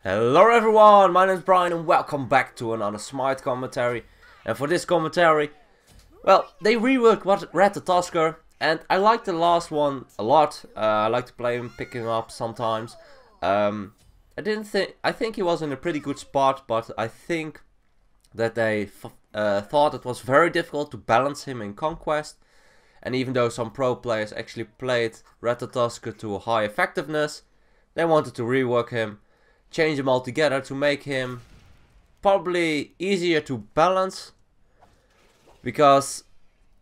Hello everyone, my name is Brian and welcome back to another Smite commentary. And for this commentary, well, they reworked Ratatoskr and I like the last one a lot. I like to play him, picking up sometimes. I think he was in a pretty good spot, but I think that they thought it was very difficult to balance him in Conquest. And even though some pro players actually played Ratatoskr to a high effectiveness, they wanted to rework him, change him altogether to make him probably easier to balance, because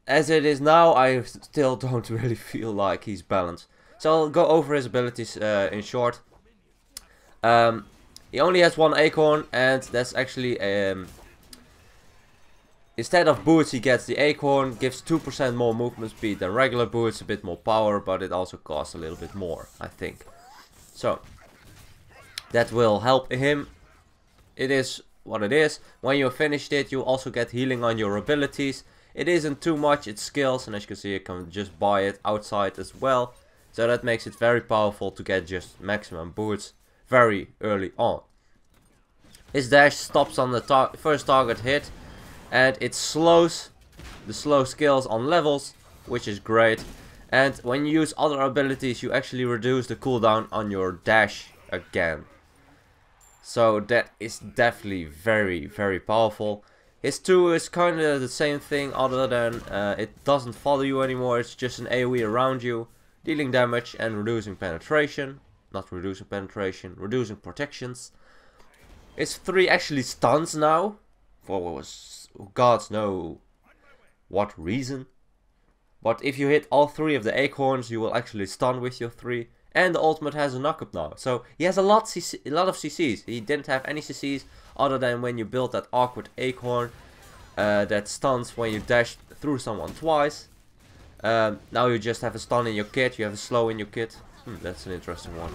as it is now I still don't really feel like he's balanced. So I'll go over his abilities in short. He only has one acorn, and that's actually instead of boots he gets the acorn, gives 2% more movement speed than regular boots, a bit more power, but it also costs a little bit more, I think. So that will help him. It is what it is. When you finished it, you also get healing on your abilities. It isn't too much, it's skills, and as you can see, you can just buy it outside as well. So that makes it very powerful to get just maximum boots very early on. His dash stops on the first target hit, and it slows the slow skills on levels, which is great. And when you use other abilities, you actually reduce the cooldown on your dash again. So that is definitely very, very powerful. His 2 is kind of the same thing, other than it doesn't follow you anymore. It's just an AoE around you, dealing damage and reducing penetration. Not reducing penetration, reducing protections. His 3 actually stuns now, for gods know what reason. But if you hit all 3 of the acorns, you will actually stun with your 3. And the ultimate has a knockup now. So he has a lot of CCs. He didn't have any CCs other than when you built that awkward acorn that stuns when you dash through someone twice. Now you just have a stun in your kit. You have a slow in your kit. That's an interesting one.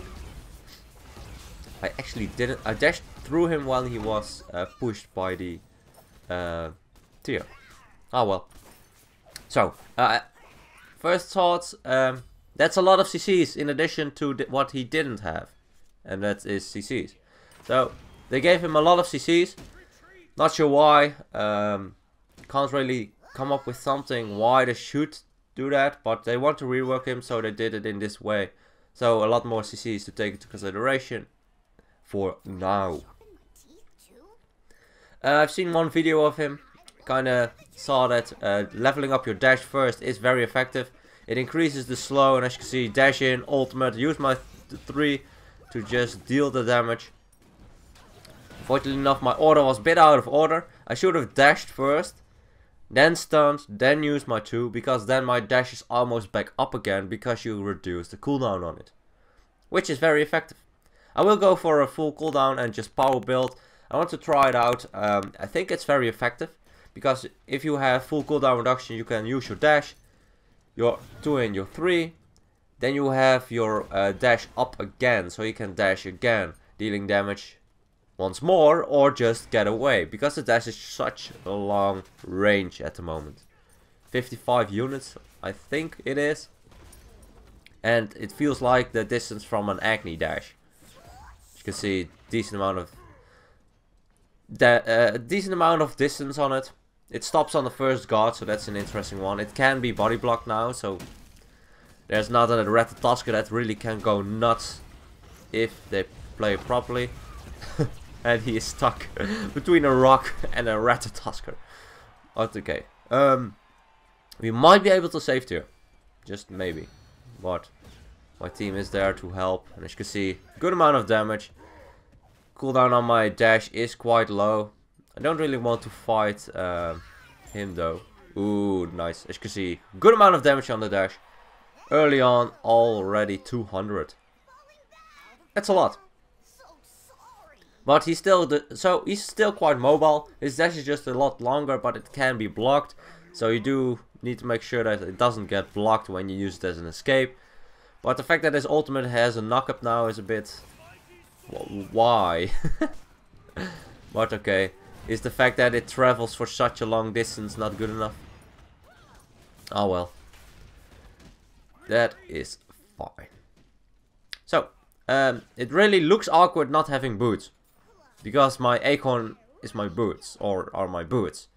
I actually didn't. I dashed through him while he was pushed by the tier. Oh well. So first thoughts. That's a lot of CCs in addition to what he didn't have, and that is CCs. So they gave him a lot of CCs. Not sure why. Can't really come up with something why they should do that, but they want to rework him, so they did it in this way. So a lot more CCs to take into consideration for now. I've seen one video of him. Kinda saw that leveling up your dash first is very effective. It increases the slow, and as you can see, dash in, ultimate, use my 3 to just deal the damage. Unfortunately enough, my order was a bit out of order. I should have dashed first, then stunned, then used my 2, because then my dash is almost back up again, because you reduce the cooldown on it. Which is very effective. I will go for a full cooldown and just power build. I want to try it out. I think it's very effective, because if you have full cooldown reduction, you can use your dash, your 2 and your 3, then you have your dash up again, so you can dash again, dealing damage once more, or just get away, because the dash is such a long range at the moment. 55 units, I think it is, and it feels like the distance from an Agni dash. You can see decent amount of distance on it. It stops on the first guard, so that's an interesting one. It can be body blocked now, so there's not a Ratatoskr that really can go nuts if they play it properly. And he is stuck between a rock and a Ratatoskr. Okay. We might be able to save tier. Just maybe. But my team is there to help. And as you can see, good amount of damage. Cooldown on my dash is quite low. I don't really want to fight him though. Ooh, nice. As you can see, good amount of damage on the dash. Early on, already 200. That's a lot. But he's still he's still quite mobile. His dash is just a lot longer, but it can be blocked. So you do need to make sure that it doesn't get blocked when you use it as an escape. But the fact that his ultimate has a knockup now is a bit... well, why? But okay. Is the fact that it travels for such a long distance not good enough? Oh well. That is fine. So, it really looks awkward not having boots. Because my acorn is my boots, or are my boots.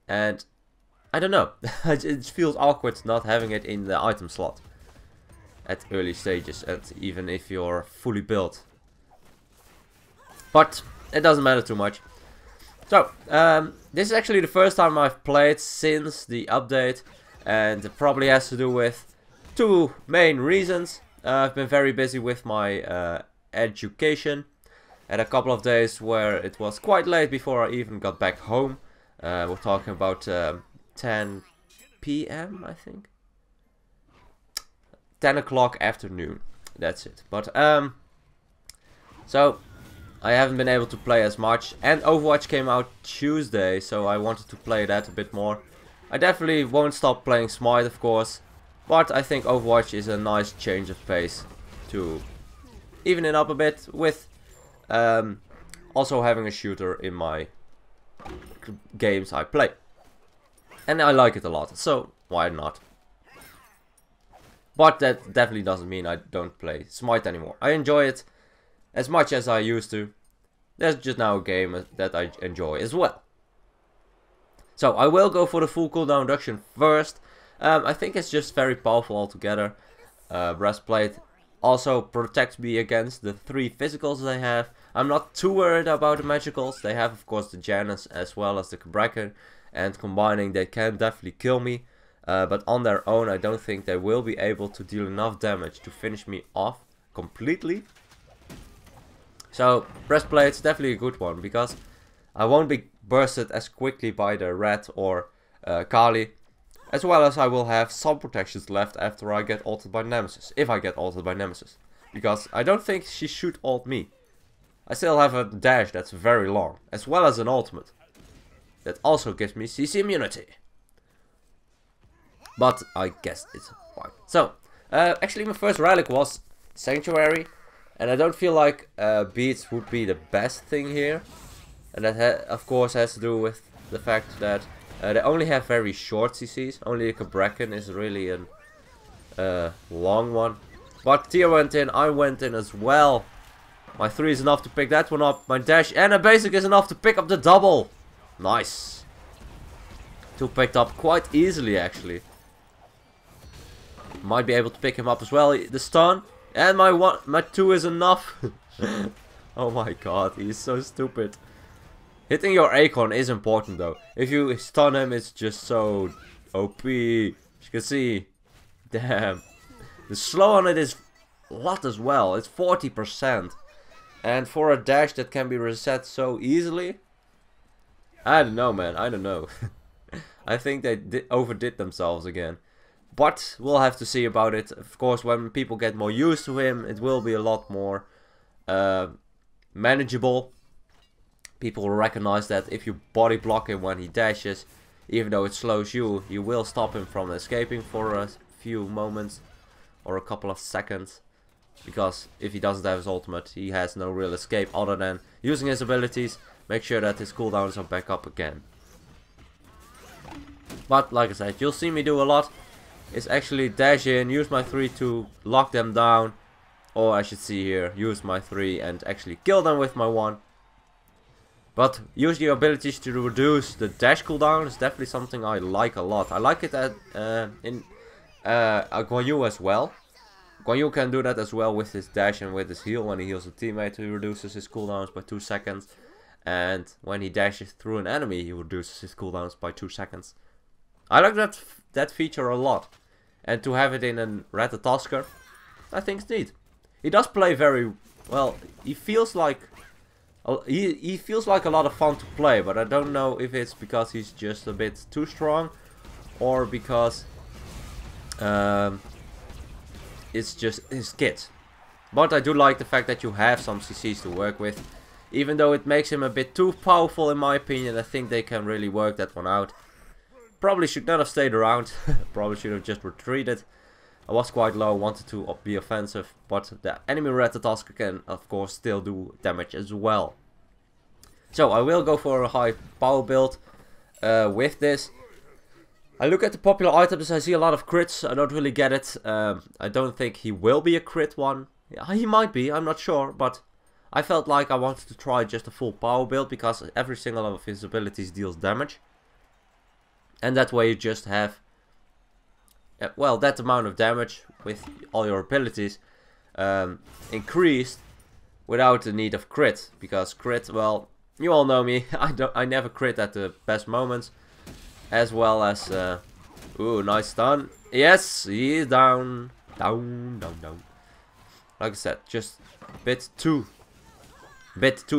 And I don't know, it feels awkward not having it in the item slot at early stages, and even if you're fully built. But it doesn't matter too much. So, this is actually the first time I've played since the update, and it probably has to do with two main reasons. I've been very busy with my education. Had a couple of days where it was quite late before I even got back home. We're talking about 10 PM, I think. 10 o'clock afternoon. That's it. But, so I haven't been able to play as much. And Overwatch came out Tuesday, so I wanted to play that a bit more. I definitely won't stop playing Smite, of course. But I think Overwatch is a nice change of pace to even it up a bit with also having a shooter in my games I play. And I like it a lot, so why not? But that definitely doesn't mean I don't play Smite anymore. I enjoy it as much as I used to. That's just now a game that I enjoy as well. So I will go for the full cooldown reduction first. I think it's just very powerful altogether. Breastplate also protects me against the 3 physicals they have. I'm not too worried about the magicals. They have, of course, the Janus as well as the Kraken, and combining they can definitely kill me. But on their own I don't think they will be able to deal enough damage to finish me off completely. So breastplate's definitely a good one, because I won't be bursted as quickly by the Rat or Kali, as well as I will have some protections left after I get ulted by Nemesis, if I get ulted by Nemesis, because I don't think she should ult me. I still have a dash that's very long, as well as an ultimate that also gives me CC immunity. But I guess it's fine. So, actually my first relic was Sanctuary, and I don't feel like beads would be the best thing here. And that of course has to do with the fact that they only have very short CCs. Only the Kraken is really a long one. But Tia went in, I went in as well. My 3 is enough to pick that one up. My dash and a basic is enough to pick up the double. Nice. 2 picked up quite easily actually. Might be able to pick him up as well. The stun. And my 2 is enough. Oh my god, he's so stupid. Hitting your acorn is important though. If you stun him, it's just so OP. As you can see. Damn. The slow on it is a lot as well. It's 40%. And for a dash that can be reset so easily. I don't know, man. I don't know. I think they overdid themselves again. But we'll have to see about it. Of course, when people get more used to him, it will be a lot more manageable. People will recognize that if you body block him when he dashes, even though it slows you, you will stop him from escaping for a few moments or a couple of seconds. Because if he doesn't have his ultimate, he has no real escape other than using his abilities. Make sure that his cooldowns are back up again. But like I said, you'll see me do a lot. Is actually dash in, use my 3 to lock them down. Or I should see here, use my 3 and actually kill them with my 1. But use your abilities to reduce the dash cooldown is definitely something I like a lot. I like it at, in Guan Yu as well. Guan Yu can do that as well with his dash and with his heal. When he heals a teammate, he reduces his cooldowns by 2 seconds. And when he dashes through an enemy, he reduces his cooldowns by 2 seconds. I like that feature a lot. And to have it in a Ratatoskr, I think it's neat. He does play very well. He feels like he feels like a lot of fun to play, but I don't know if it's because he's just a bit too strong, or because it's just his kit. But I do like the fact that you have some CCs to work with. Even though it makes him a bit too powerful in my opinion, I think they can really work that one out. Probably should not have stayed around. Probably should have just retreated. I was quite low, wanted to be offensive, but the enemy Ratatoskr can of course still do damage as well. So I will go for a high power build with this. I look at the popular items, I see a lot of crits. I don't really get it. I don't think he will be a crit one. He might be, I'm not sure, but I felt like I wanted to try just a full power build because every single of his abilities deals damage. And that way you just have, well, that amount of damage with all your abilities increased without the need of crit. Because crit, well, you all know me, I never crit at the best moments. As well as, ooh, nice stun. Yes, he is down. Down. Like I said, just a bit too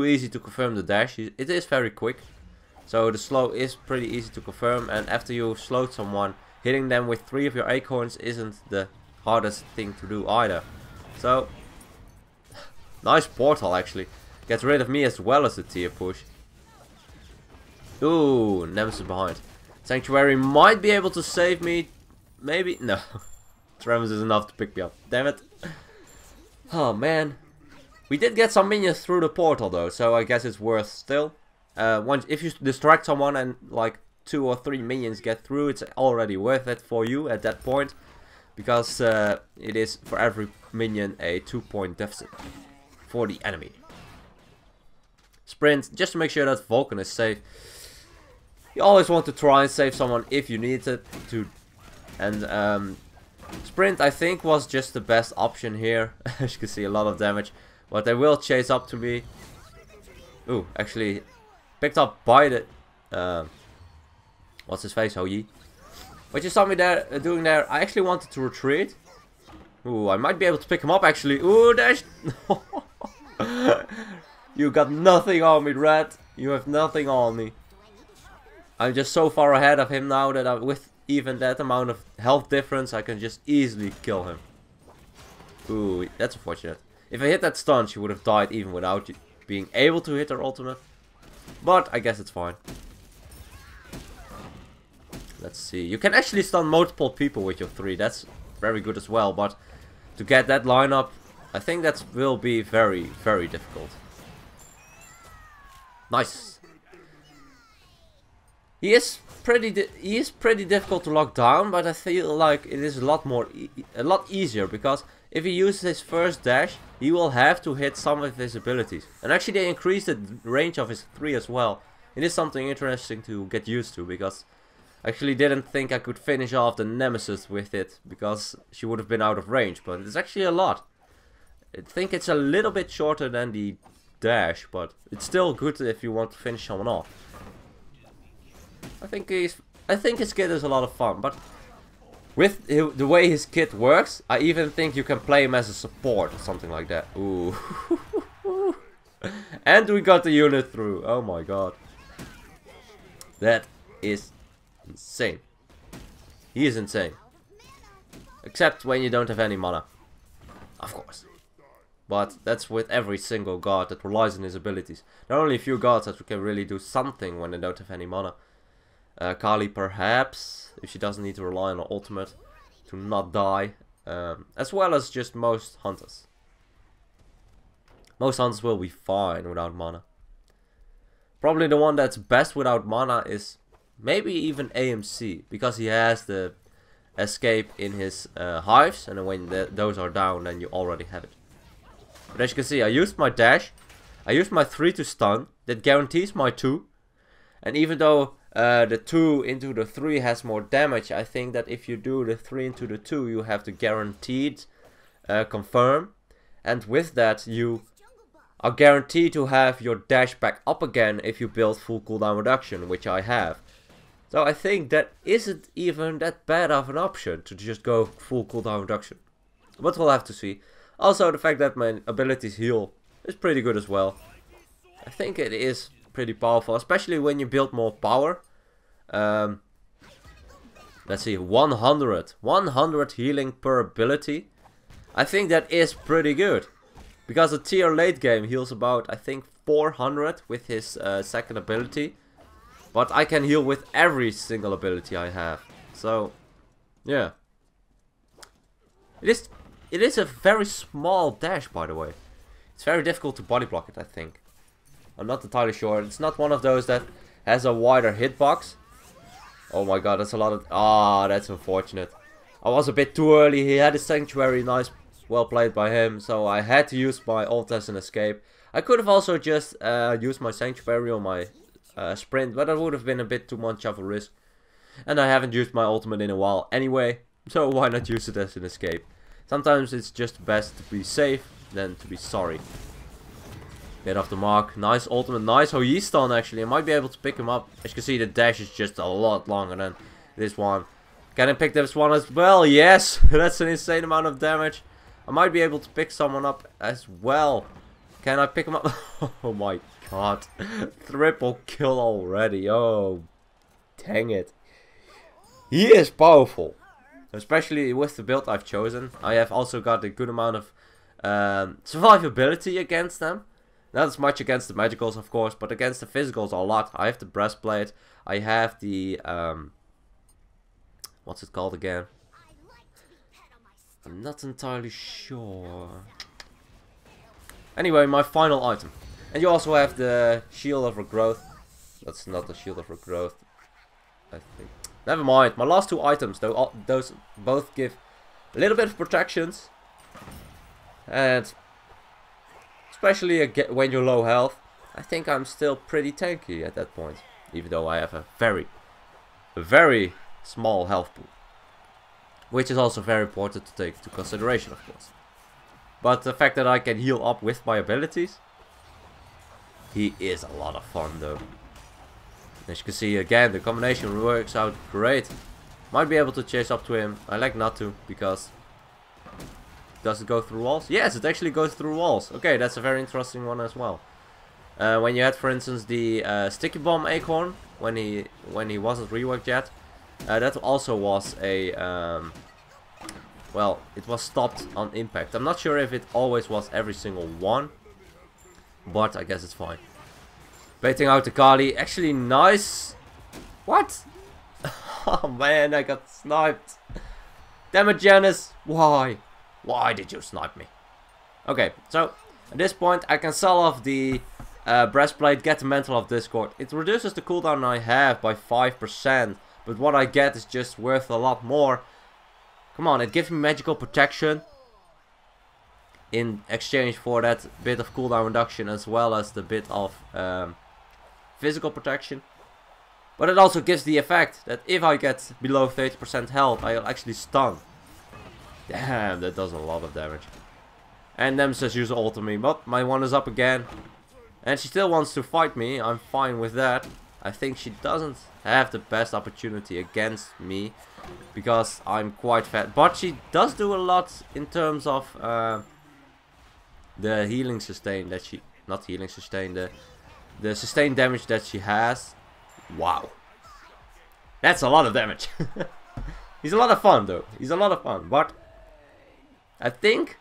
easy to confirm the dash. It is very quick. So the slow is pretty easy to confirm, and after you've slowed someone, hitting them with 3 of your acorns isn't the hardest thing to do either. So, nice portal actually. Gets rid of me as well as the tier push. Ooh, Nemesis behind. Sanctuary might be able to save me. Maybe? No. Tremors is enough to pick me up. Damn it. Oh man. We did get some minions through the portal though, so I guess it's worth still. If you distract someone and like 2 or 3 minions get through, it's already worth it for you at that point. Because it is for every minion a 2-point deficit for the enemy. Sprint, just to make sure that Vulcan is safe. You always want to try and save someone if you need it to. And Sprint, I think, was just the best option here. As you can see, a lot of damage. But they will chase up to me. Ooh, actually picked up by the what's his face, Hoyi. What you saw me there doing there, I actually wanted to retreat. Ooh, I might be able to pick him up actually. Ooh, dash. You got nothing on me, Rat. You have nothing on me. I'm just so far ahead of him now that with even that amount of health difference, I can just easily kill him. Ooh, that's unfortunate. If I hit that stun, she would have died even without being able to hit her ultimate. But I guess it's fine. Let's see. You can actually stun multiple people with your 3. That's very good as well. But to get that lineup, I think that will be very, very difficult. Nice. He is pretty difficult to lock down, but I feel like it is a lot easier because if he uses his first dash, he will have to hit some of his abilities. And actually they increased the range of his 3 as well. It is something interesting to get used to because I actually didn't think I could finish off the Nemesis with it because she would have been out of range, but it's actually a lot. I think it's a little bit shorter than the dash, but it's still good if you want to finish someone off. I think his kit is a lot of fun, but with the way his kit works, I even think you can play him as a support or something like that. Ooh. And we got the unit through. Oh my god. That is insane. He is insane. Except when you don't have any mana. Of course. But that's with every single god that relies on his abilities. There are only a few gods that can really do something when they don't have any mana. Kali perhaps, if she doesn't need to rely on her ultimate to not die. As well as just most hunters. Most hunters will be fine without mana. Probably the one that's best without mana is maybe even AMC. Because he has the escape in his hives. And when those are down, then you already have it. But as you can see, I used my dash. I used my 3 to stun. That guarantees my 2. And even though the 2 into the 3 has more damage, I think that if you do the 3 into the 2, you have to guaranteed confirm. And with that, you are guaranteed to have your dash back up again if you build full cooldown reduction, which I have. So I think that isn't even that bad of an option to just go full cooldown reduction. But we'll have to see. Also, the fact that my abilities heal is pretty good as well. I think it is pretty powerful, especially when you build more power. Let's see, 100 healing per ability. I think that is pretty good. Because a tier late game heals about, I think, 400 with his second ability. But I can heal with every single ability I have. So, yeah. It is a very small dash, by the way. It's very difficult to body block it, I think. I'm not entirely sure. It's not one of those that has a wider hitbox. Oh my god, that's a lot of... Ah, that's unfortunate. I was a bit too early. He had a sanctuary nice well played by him, so I had to use my ult as an escape. I could have also just used my sanctuary or my sprint, but that would have been a bit too much of a risk. And I haven't used my ultimate in a while anyway, so why not use it as an escape? Sometimes it's just best to be safe than to be sorry. Get off the mark. Nice ultimate. Nice Hoi stun actually. I might be able to pick him up. As you can see, the dash is just a lot longer than this one. Can I pick this one as well? Yes! That's an insane amount of damage. I might be able to pick someone up as well. Can I pick him up? Oh my god. Triple kill already. Oh, dang it. He is powerful. Especially with the build I've chosen. I have also got a good amount of survivability against them. Not as much against the magicals, of course, but against the physicals a lot. I have the breastplate. I have the what's it called again? I'm not entirely sure. Anyway, my final item. And you also have the shield of regrowth. That's not the shield of regrowth, I think. Never mind. My last two items, though, those both give a little bit of protections. And especially when you're low health, I think I'm still pretty tanky at that point. Even though I have a very small health pool. Which is also very important to take into consideration, of course. But the fact that I can heal up with my abilities, he is a lot of fun though. As you can see, again, the combination works out great. Might be able to chase up to him. I like not to, because... Does it go through walls? Yes, it actually goes through walls. Okay, that's a very interesting one as well. When you had, for instance, the sticky bomb acorn, when he wasn't reworked yet, that also was a... well, it was stopped on impact. I'm not sure if it always was every single one, but I guess it's fine. Baiting out the Kali. Actually, nice. What? Oh man, I got sniped. Damn it, Janice. Why? Why did you snipe me? Okay, so at this point I can sell off the breastplate, get the Mantle of Discord. It reduces the cooldown I have by 5%, but what I get is just worth a lot more. Come on, it gives me magical protection in exchange for that bit of cooldown reduction, as well as the bit of physical protection. But it also gives the effect that if I get below 30% health, I'll actually stun. Damn, that does a lot of damage. And Nemesis uses ult on me, but my one is up again. And she still wants to fight me. I'm fine with that. I think she doesn't have the best opportunity against me, because I'm quite fat. But she does do a lot in terms of the healing sustain that she... Not healing sustain, the sustained damage that she has. Wow. That's a lot of damage. He's a lot of fun though. He's a lot of fun. But I think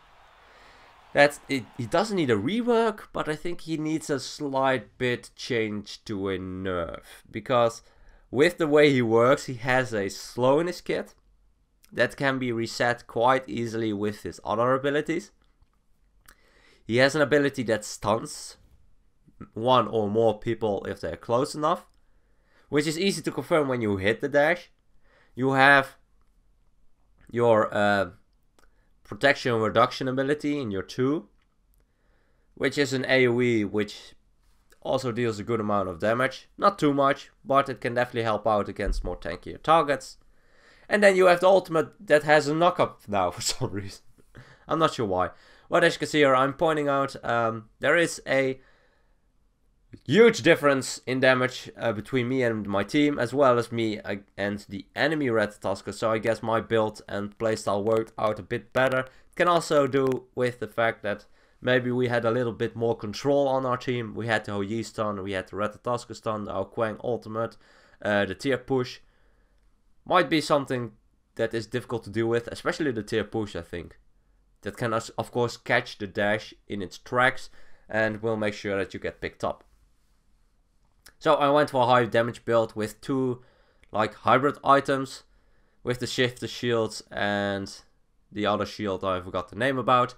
that he doesn't need a rework, but I think he needs a slight bit change to a nerf. Because with the way he works, he has a slow in his kit that can be reset quite easily with his other abilities. He has an ability that stuns one or more people if they're close enough, which is easy to confirm when you hit the dash. You have your protection reduction ability in your 2, which is an AoE which also deals a good amount of damage. Not too much, but it can definitely help out against more tankier targets. And then you have the ultimate that has a knock-up now for some reason. I'm not sure why. But as you can see here, I'm pointing out there is a huge difference in damage between me and my team, as well as me and the enemy Ratatoskr. So I guess my build and playstyle worked out a bit better. It can also do with the fact that maybe we had a little bit more control on our team. We had the Hoi stun, we had the Ratatoskr stun, our Quang ultimate, the tier push. Might be something that is difficult to deal with, especially the tier push, I think. That can of course catch the dash in its tracks and will make sure that you get picked up. So I went for a high damage build with 2 like hybrid items, with the shifter shields and the other shield I forgot the name about.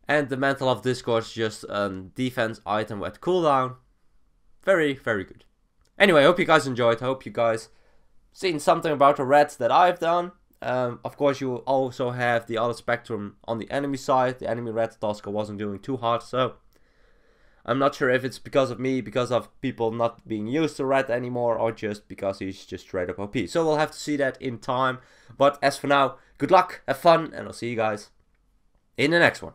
And the Mantle of Discord is just a defense item with cooldown. Very, very good. Anyway, I hope you guys enjoyed. I hope you guys seen something about the reds that I've done. Of course, you also have the other spectrum on the enemy side. The enemy Ratatoskr wasn't doing too hard, so I'm not sure if it's because of me, because of people not being used to Rat anymore, or just because he's just straight up OP. So we'll have to see that in time. But as for now, good luck, have fun, and I'll see you guys in the next one.